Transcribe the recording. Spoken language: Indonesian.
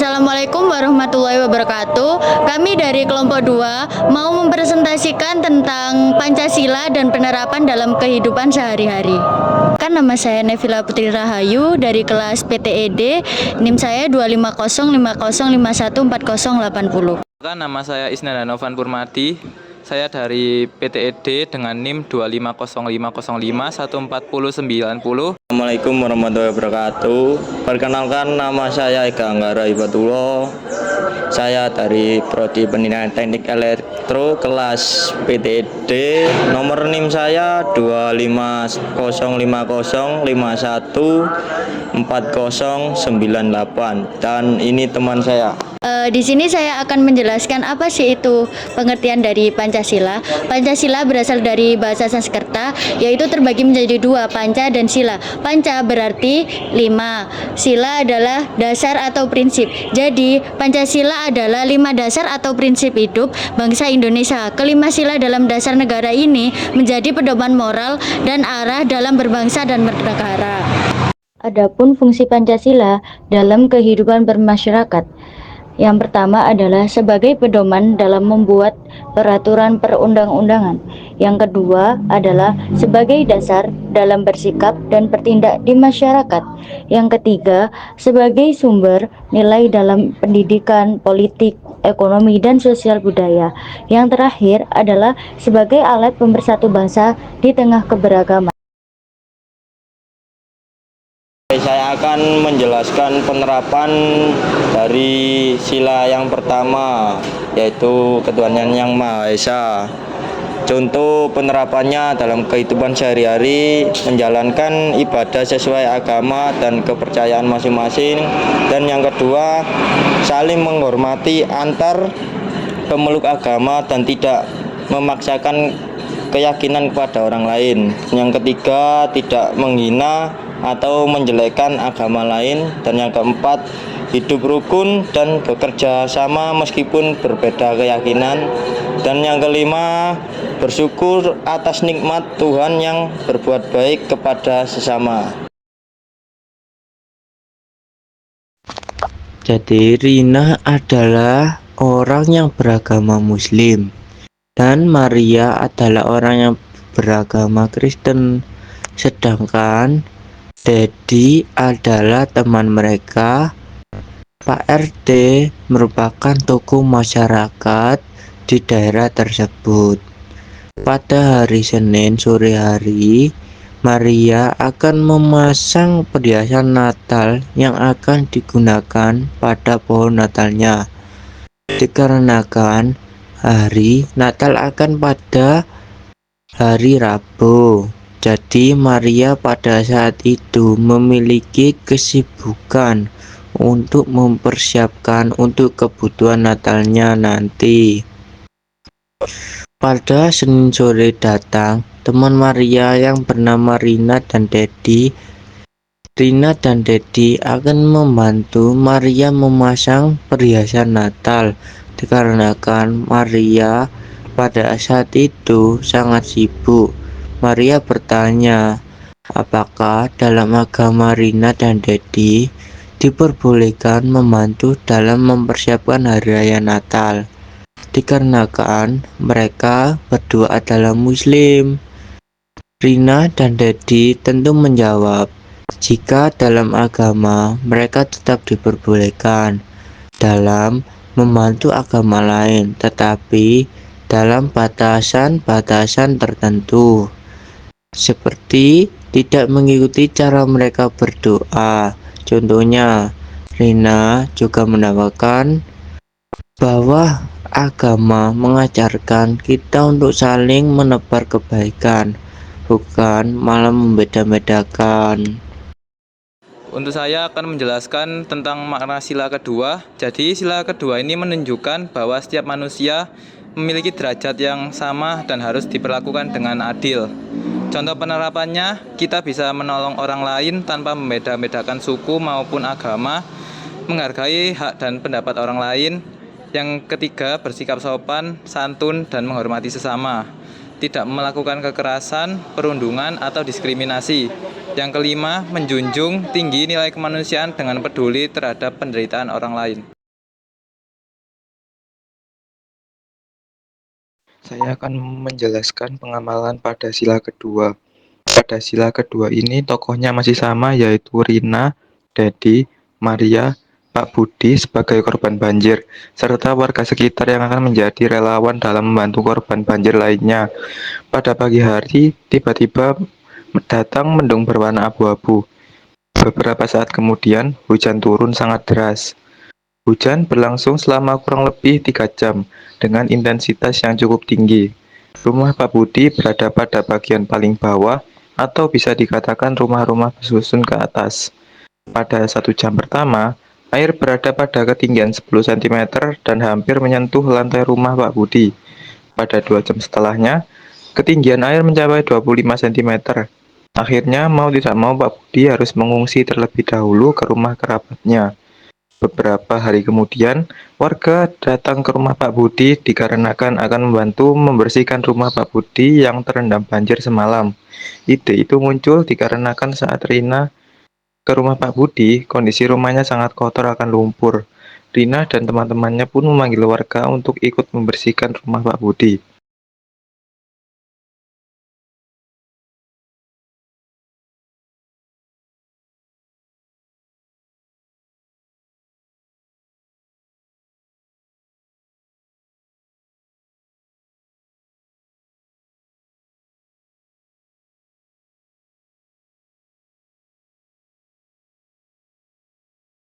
Assalamualaikum warahmatullahi wabarakatuh. Kami dari kelompok 2 mau mempresentasikan tentang Pancasila dan penerapan dalam kehidupan sehari-hari. Nama saya Nevila Putri Rahayu dari kelas PTED, NIM saya 25050514080. Nama saya Isnanda Novan Purmadi. Saya dari PTED dengan NIM 25050514090. Assalamualaikum warahmatullahi wabarakatuh. Perkenalkan, nama saya Ega Anggara Ibatullah. Saya dari Prodi Pendidikan Teknik Elektro kelas PTED. Nomor NIM saya 25050514098 dan ini teman saya. Di sini saya akan menjelaskan apa sih itu pengertian dari Pancasila. Pancasila berasal dari bahasa Sanskerta, yaitu terbagi menjadi 2, panca dan sila. Panca berarti 5, sila adalah dasar atau prinsip. Jadi Pancasila adalah 5 dasar atau prinsip hidup bangsa Indonesia. Kelima sila dalam dasar negara ini menjadi pedoman moral dan arah dalam berbangsa dan bernegara. Adapun fungsi Pancasila dalam kehidupan bermasyarakat. Yang pertama adalah sebagai pedoman dalam membuat peraturan perundang-undangan. Yang kedua adalah sebagai dasar dalam bersikap dan bertindak di masyarakat. Yang ketiga, sebagai sumber nilai dalam pendidikan, politik, ekonomi, dan sosial budaya. Yang terakhir adalah sebagai alat pemersatu bangsa di tengah keberagaman. Saya akan menjelaskan penerapan dari sila yang pertama, yaitu ketuhanan yang Maha Esa. Contoh penerapannya dalam kehidupan sehari-hari, menjalankan ibadah sesuai agama dan kepercayaan masing-masing. Dan yang kedua, saling menghormati antar pemeluk agama dan tidak memaksakan keyakinan kepada orang lain. Yang ketiga, tidak menghina atau menjelekkan agama lain. Dan yang keempat, hidup rukun dan bekerja sama meskipun berbeda keyakinan. Dan yang kelima, bersyukur atas nikmat Tuhan yang berbuat baik kepada sesama. Jadi Rina adalah orang yang beragama Muslim dan Maria adalah orang yang beragama Kristen. Sedangkan Dedi adalah teman mereka. Pak RT merupakan tokoh masyarakat di daerah tersebut. Pada hari Senin sore hari, Maria akan memasang perhiasan Natal yang akan digunakan pada pohon Natalnya. Dikarenakan hari Natal akan pada hari Rabu. Jadi Maria pada saat itu memiliki kesibukan untuk mempersiapkan untuk kebutuhan Natalnya nanti. Pada Senin sore datang teman Maria yang bernama Rina dan Dedi. Rina dan Dedi akan membantu Maria memasang perhiasan Natal. Dikarenakan Maria pada saat itu sangat sibuk. Maria bertanya, apakah dalam agama Rina dan Dedi diperbolehkan membantu dalam mempersiapkan hari raya Natal? Dikarenakan mereka berdua adalah Muslim. Rina dan Dedi tentu menjawab, jika dalam agama mereka tetap diperbolehkan dalam membantu agama lain, tetapi dalam batasan-batasan tertentu, seperti tidak mengikuti cara mereka berdoa. Contohnya, Rina juga mendapatkan bahwa agama mengajarkan kita untuk saling menebar kebaikan, bukan malah membeda-bedakan. Untuk saya akan menjelaskan tentang makna sila kedua. Jadi sila kedua ini menunjukkan bahwa setiap manusia memiliki derajat yang sama dan harus diperlakukan dengan adil. Contoh penerapannya, kita bisa menolong orang lain tanpa membeda-bedakan suku maupun agama, menghargai hak dan pendapat orang lain. Yang ketiga, bersikap sopan, santun, dan menghormati sesama. Tidak melakukan kekerasan, perundungan, atau diskriminasi. Yang kelima, menjunjung tinggi nilai kemanusiaan dengan peduli terhadap penderitaan orang lain. Saya akan menjelaskan pengamalan pada sila kedua. Pada sila kedua ini tokohnya masih sama, yaitu Rina, Dedi, Maria, Pak Budi sebagai korban banjir, serta warga sekitar yang akan menjadi relawan dalam membantu korban banjir lainnya. Pada pagi hari, tiba-tiba datang mendung berwarna abu-abu. Beberapa saat kemudian, hujan turun sangat deras. Hujan berlangsung selama kurang lebih 3 jam dengan intensitas yang cukup tinggi. Rumah Pak Budi berada pada bagian paling bawah atau bisa dikatakan rumah-rumah bersusun ke atas. Pada 1 jam pertama, air berada pada ketinggian 10 cm dan hampir menyentuh lantai rumah Pak Budi. Pada 2 jam setelahnya, ketinggian air mencapai 25 cm. Akhirnya, mau tidak mau Pak Budi harus mengungsi terlebih dahulu ke rumah kerabatnya. Beberapa hari kemudian, warga datang ke rumah Pak Budi dikarenakan akan membantu membersihkan rumah Pak Budi yang terendam banjir semalam. Ide itu muncul dikarenakan saat Rina ke rumah Pak Budi, kondisi rumahnya sangat kotor akan lumpur. Rina dan teman-temannya pun memanggil warga untuk ikut membersihkan rumah Pak Budi.